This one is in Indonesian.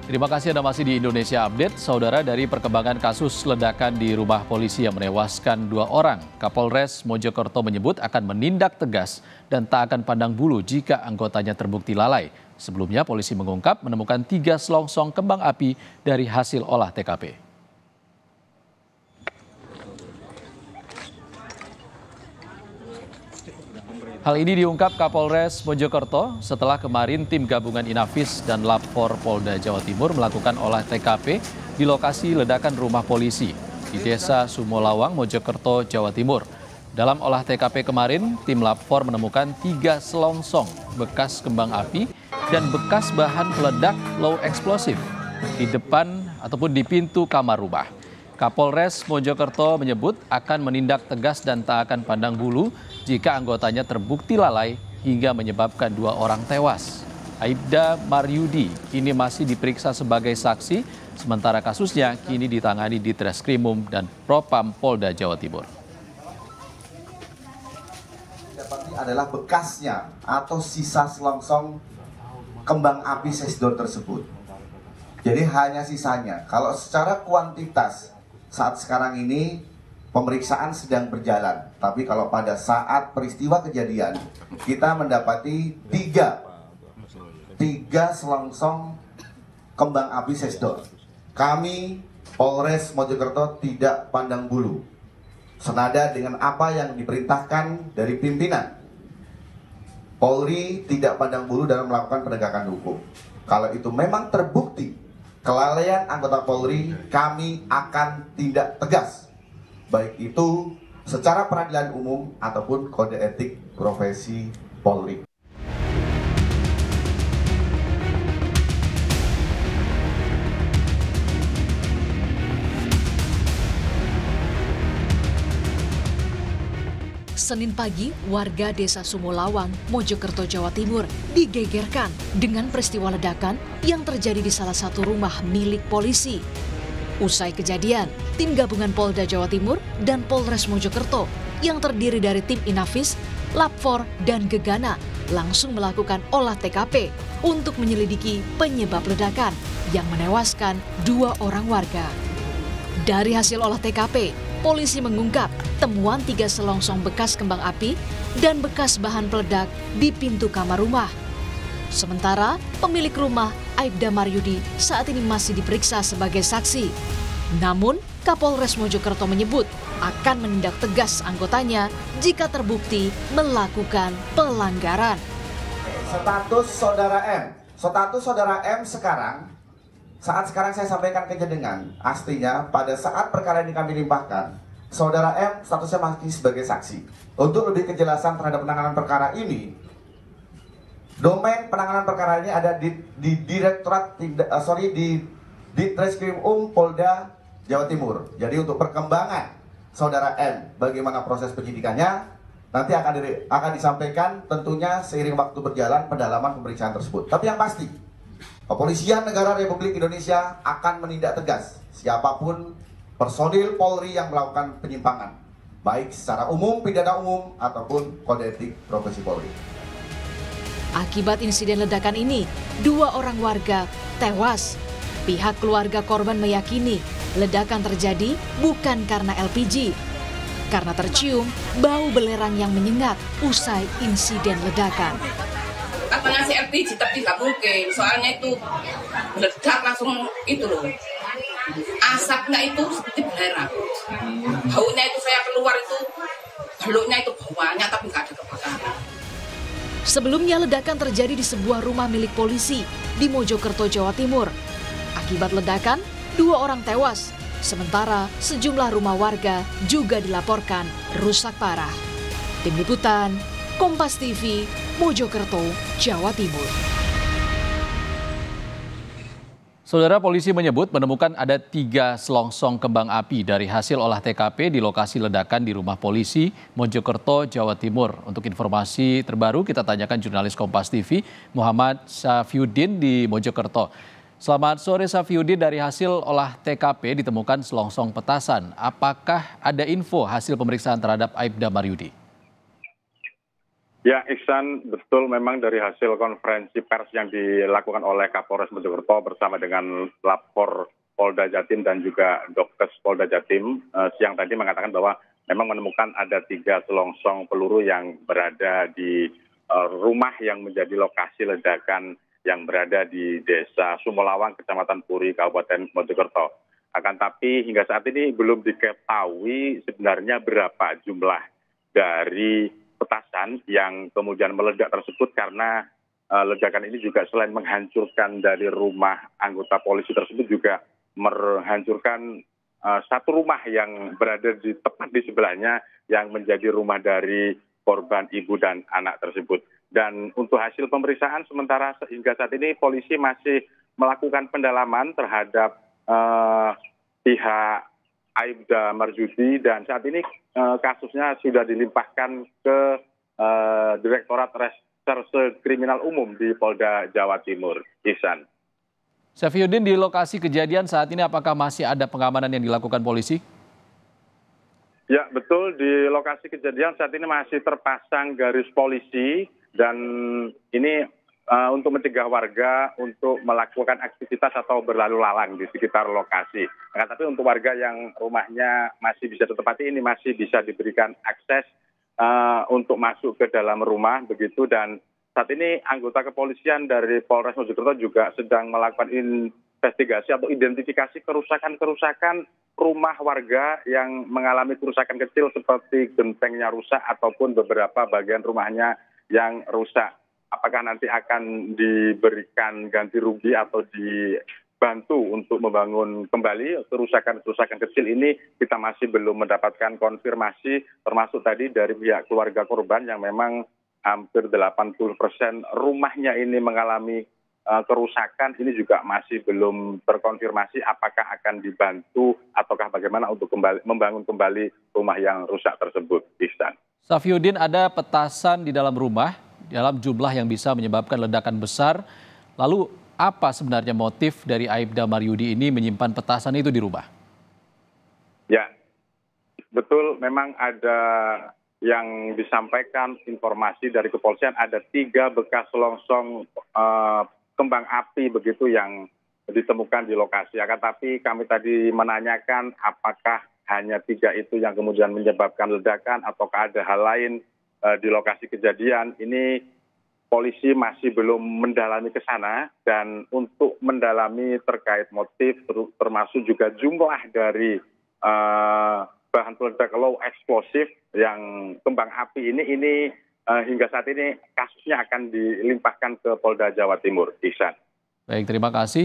Terima kasih Anda masih di Indonesia Update. Saudara, dari perkembangan kasus ledakan di rumah polisi yang menewaskan 2 orang, Kapolres Mojokerto menyebut akan menindak tegas dan tak akan pandang bulu jika anggotanya terbukti lalai. Sebelumnya polisi mengungkap menemukan 3 selongsong kembang api dari hasil olah TKP. Hal ini diungkap Kapolres Mojokerto setelah kemarin tim gabungan Inafis dan Lab4 Polda Jawa Timur melakukan olah TKP di lokasi ledakan rumah polisi di Desa Sumolawang, Mojokerto, Jawa Timur. Dalam olah TKP kemarin, tim Lab4 menemukan 3 selongsong bekas kembang api dan bekas bahan peledak low explosive di depan ataupun di pintu kamar rumah. Kapolres Mojokerto menyebut akan menindak tegas dan tak akan pandang bulu jika anggotanya terbukti lalai hingga menyebabkan 2 orang tewas. Aibda Maryudi kini masih diperiksa sebagai saksi, sementara kasusnya kini ditangani di Treskrimum dan Propam Polda Jawa Timur. Adalah bekasnya atau sisa selongsong kembang api sesdor tersebut. Jadi hanya sisanya. Kalau secara kuantitas saat sekarang ini pemeriksaan sedang berjalan, tapi kalau pada saat peristiwa kejadian kita mendapati tiga selongsong kembang api sesdor. Kami Polres Mojokerto tidak pandang bulu, senada dengan apa yang diperintahkan dari pimpinan. Polri tidak pandang bulu dalam melakukan penegakan hukum. Kalau itu memang terbukti kelalaian anggota Polri, kami akan tindak tegas, baik itu secara peradilan umum ataupun kode etik profesi Polri. Senin pagi, warga Desa Sumolawang, Mojokerto, Jawa Timur digegerkan dengan peristiwa ledakan yang terjadi di salah satu rumah milik polisi. Usai kejadian, tim gabungan Polda Jawa Timur dan Polres Mojokerto yang terdiri dari tim Inafis, Lab4, dan Gegana langsung melakukan olah TKP untuk menyelidiki penyebab ledakan yang menewaskan 2 orang warga. Dari hasil olah TKP, polisi mengungkap temuan 3 selongsong bekas kembang api dan bekas bahan peledak di pintu kamar rumah. Sementara pemilik rumah, Aibda Maryudi, saat ini masih diperiksa sebagai saksi. Namun, Kapolres Mojokerto menyebut akan menindak tegas anggotanya jika terbukti melakukan pelanggaran. Status saudara M sekarang, saat sekarang saya sampaikan ke jenengan, aslinya pada saat perkara ini kami limpahkan, saudara M statusnya masih sebagai saksi. Untuk lebih kejelasan terhadap penanganan perkara ini, domain penanganan perkara ini ada di Treskrimum Polda Jawa Timur. Jadi untuk perkembangan saudara M, bagaimana proses penyidikannya, nanti akan disampaikan tentunya seiring waktu berjalan pendalaman pemeriksaan tersebut. Tapi yang pasti, Kepolisian Negara Republik Indonesia akan menindak tegas siapapun personil Polri yang melakukan penyimpangan, baik secara umum, pidana umum, ataupun kode etik profesi Polri. Akibat insiden ledakan ini, 2 orang warga tewas. Pihak keluarga korban meyakini ledakan terjadi bukan karena LPG, karena tercium bau belerang yang menyengat usai insiden ledakan. Katanya si LPG tapi nggak mungkin, soalnya itu meledak langsung itu loh, asapnya itu seperti belerang, baunya itu saya keluar itu, beluknya itu baunya tapi nggak ada kebakaran. Sebelumnya ledakan terjadi di sebuah rumah milik polisi di Mojokerto, Jawa Timur. Akibat ledakan, 2 orang tewas, sementara sejumlah rumah warga juga dilaporkan rusak parah. Tim Liputan, Kompas TV, Mojokerto, Jawa Timur. Saudara, polisi menyebut menemukan ada 3 selongsong kembang api dari hasil olah TKP di lokasi ledakan di rumah polisi Mojokerto, Jawa Timur. Untuk informasi terbaru kita tanyakan jurnalis Kompas TV Muhammad Safiuddin di Mojokerto. Selamat sore Safiuddin, dari hasil olah TKP ditemukan selongsong petasan. Apakah ada info hasil pemeriksaan terhadap Aibda Maryudi? Ya, Iksan, betul memang dari hasil konferensi pers yang dilakukan oleh Kapolres Mojokerto bersama dengan Lapor Polda Jatim dan juga Dokes Polda Jatim siang tadi mengatakan bahwa memang menemukan ada 3 selongsong peluru yang berada di rumah yang menjadi lokasi ledakan yang berada di Desa Sumolawang, Kecamatan Puri, Kabupaten Mojokerto. Akan tapi hingga saat ini belum diketahui sebenarnya berapa jumlah dari petasan yang kemudian meledak tersebut karena ledakan ini juga selain menghancurkan dari rumah anggota polisi tersebut juga menghancurkan satu rumah yang berada tepat di sebelahnya yang menjadi rumah dari korban ibu dan anak tersebut. Dan untuk hasil pemeriksaan sementara hingga saat ini polisi masih melakukan pendalaman terhadap pihak Aibda Marsudi dan saat ini kasusnya sudah dilimpahkan ke Direktorat Reserse Kriminal Umum di Polda Jawa Timur. Ihsan. Syafiuddin, di lokasi kejadian saat ini apakah masih ada pengamanan yang dilakukan polisi? Ya, betul, di lokasi kejadian saat ini masih terpasang garis polisi dan ini untuk mencegah warga untuk melakukan aktivitas atau berlalu lalang di sekitar lokasi. Nah, tapi untuk warga yang rumahnya masih bisa ditempati ini masih bisa diberikan akses untuk masuk ke dalam rumah begitu, dan saat ini anggota kepolisian dari Polres Mojokerto juga sedang melakukan investigasi atau identifikasi kerusakan-kerusakan rumah warga yang mengalami kerusakan kecil seperti gentengnya rusak ataupun beberapa bagian rumahnya yang rusak. Apakah nanti akan diberikan ganti rugi atau dibantu untuk membangun kembali kerusakan-kerusakan kecil ini, kita masih belum mendapatkan konfirmasi, termasuk tadi dari pihak keluarga korban yang memang hampir 80% rumahnya ini mengalami kerusakan, ini juga masih belum terkonfirmasi apakah akan dibantu ataukah bagaimana untuk membangun kembali rumah yang rusak tersebut. Ihsan. Syafiuddin, ada petasan di dalam rumah dalam jumlah yang bisa menyebabkan ledakan besar. Lalu apa sebenarnya motif dari Aibda Maryudi ini menyimpan petasan itu di rumah? Ya, betul, memang ada yang disampaikan informasi dari kepolisian ada 3 bekas selongsong kembang api begitu yang ditemukan di lokasi. Akan tapi kami tadi menanyakan apakah hanya 3 itu yang kemudian menyebabkan ledakan ataukah ada hal lain di lokasi kejadian. Ini polisi masih belum mendalami ke sana, dan untuk mendalami terkait motif termasuk juga jumlah dari bahan peledak low eksplosif yang kembang api ini hingga saat ini kasusnya akan dilimpahkan ke Polda Jawa Timur. Ihsan. Baik, terima kasih.